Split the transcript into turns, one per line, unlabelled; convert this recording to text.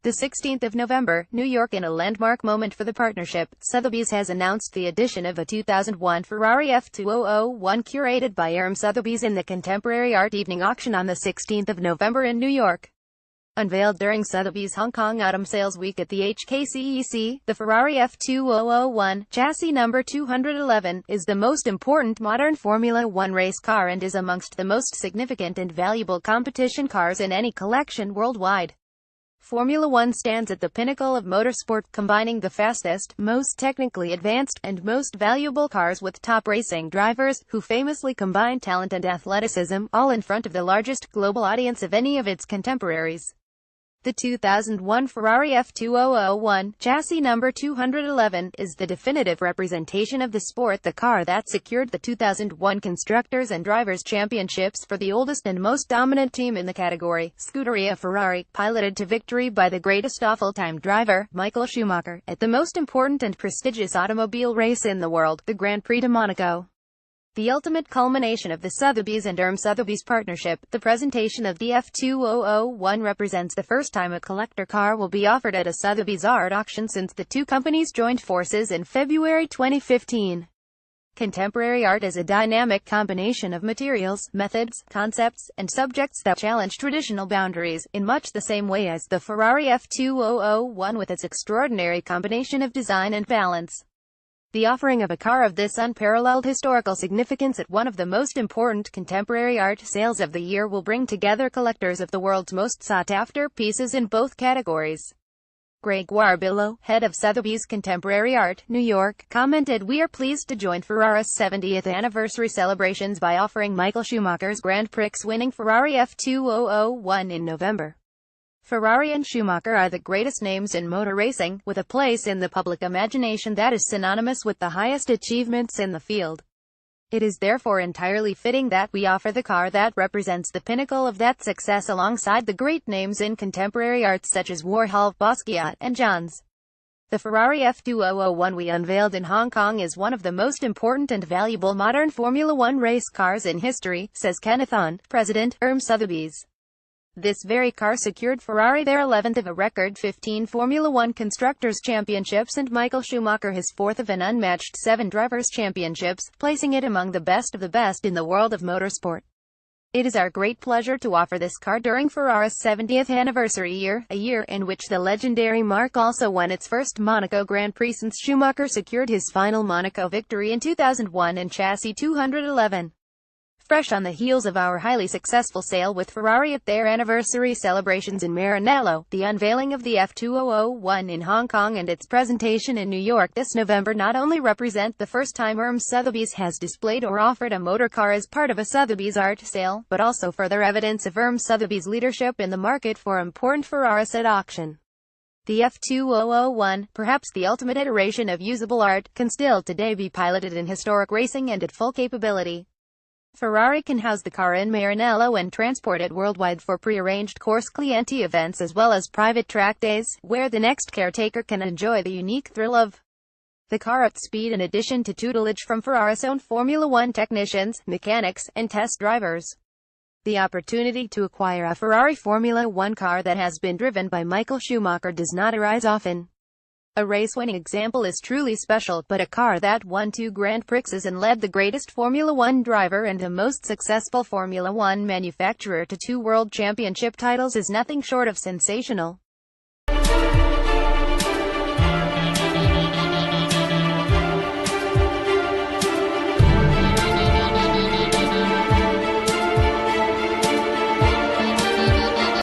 The 16th of November, New York. In a landmark moment for the partnership, Sotheby's has announced the addition of a 2001 Ferrari F2001 curated by Sotheby's in the Contemporary Art Evening Auction on the 16th of November in New York. Unveiled during Sotheby's Hong Kong Autumn Sales Week at the HKCEC, the Ferrari F2001, chassis number 211, is the most important modern Formula One race car and is amongst the most significant and valuable competition cars in any collection worldwide. Formula One stands at the pinnacle of motorsport, combining the fastest, most technically advanced, and most valuable cars with top racing drivers, who famously combine talent and athleticism, all in front of the largest global audience of any of its contemporaries. The 2001 Ferrari F2001, chassis number 211, is the definitive representation of the sport, the car that secured the 2001 Constructors and Drivers' Championships for the oldest and most dominant team in the category, Scuderia Ferrari, piloted to victory by the greatest all-time driver, Michael Schumacher, at the most important and prestigious automobile race in the world, the Grand Prix de Monaco. The ultimate culmination of the Sotheby's and Sotheby's partnership, the presentation of the F2001 represents the first time a collector car will be offered at a Sotheby's art auction since the two companies joined forces in February 2015. Contemporary art is a dynamic combination of materials, methods, concepts, and subjects that challenge traditional boundaries, in much the same way as the Ferrari F2001 with its extraordinary combination of design and balance. The offering of a car of this unparalleled historical significance at one of the most important contemporary art sales of the year will bring together collectors of the world's most sought-after pieces in both categories. Gregoire Bilot, head of Sotheby's Contemporary Art, New York, commented, "We are pleased to join Ferrari's 70th anniversary celebrations by offering Michael Schumacher's Grand Prix-winning Ferrari F2001 in November. Ferrari and Schumacher are the greatest names in motor racing, with a place in the public imagination that is synonymous with the highest achievements in the field. It is therefore entirely fitting that we offer the car that represents the pinnacle of that success alongside the great names in contemporary art such as Warhol, Basquiat, and Johns." The Ferrari F2001 we unveiled in Hong Kong is one of the most important and valuable modern Formula One race cars in history, says Kenneth Hahn, president, Sotheby's. This very car secured Ferrari their 11th of a record 15 Formula One Constructors' Championships and Michael Schumacher his 4th of an unmatched 7 Drivers' Championships, placing it among the best of the best in the world of motorsport. It is our great pleasure to offer this car during Ferrari's 70th anniversary year, a year in which the legendary marque also won its first Monaco Grand Prix since Schumacher secured his final Monaco victory in 2001 in chassis 211. Fresh on the heels of our highly successful sale with Ferrari at their anniversary celebrations in Maranello, the unveiling of the F2001 in Hong Kong and its presentation in New York this November not only represent the first time Sotheby's has displayed or offered a motor car as part of a Sotheby's art sale, but also further evidence of Sotheby's leadership in the market for important Ferraris at auction. The F2001, perhaps the ultimate iteration of usable art, can still today be piloted in historic racing and at full capability. Ferrari can house the car in Maranello and transport it worldwide for pre-arranged course clienti events as well as private track days, where the next caretaker can enjoy the unique thrill of the car at speed in addition to tutelage from Ferrari's own Formula One technicians, mechanics, and test drivers. The opportunity to acquire a Ferrari Formula One car that has been driven by Michael Schumacher does not arise often. A race-winning example is truly special, but a car that won 2 Grand Prixes and led the greatest Formula One driver and the most successful Formula One manufacturer to 2 World Championship titles is nothing short of sensational.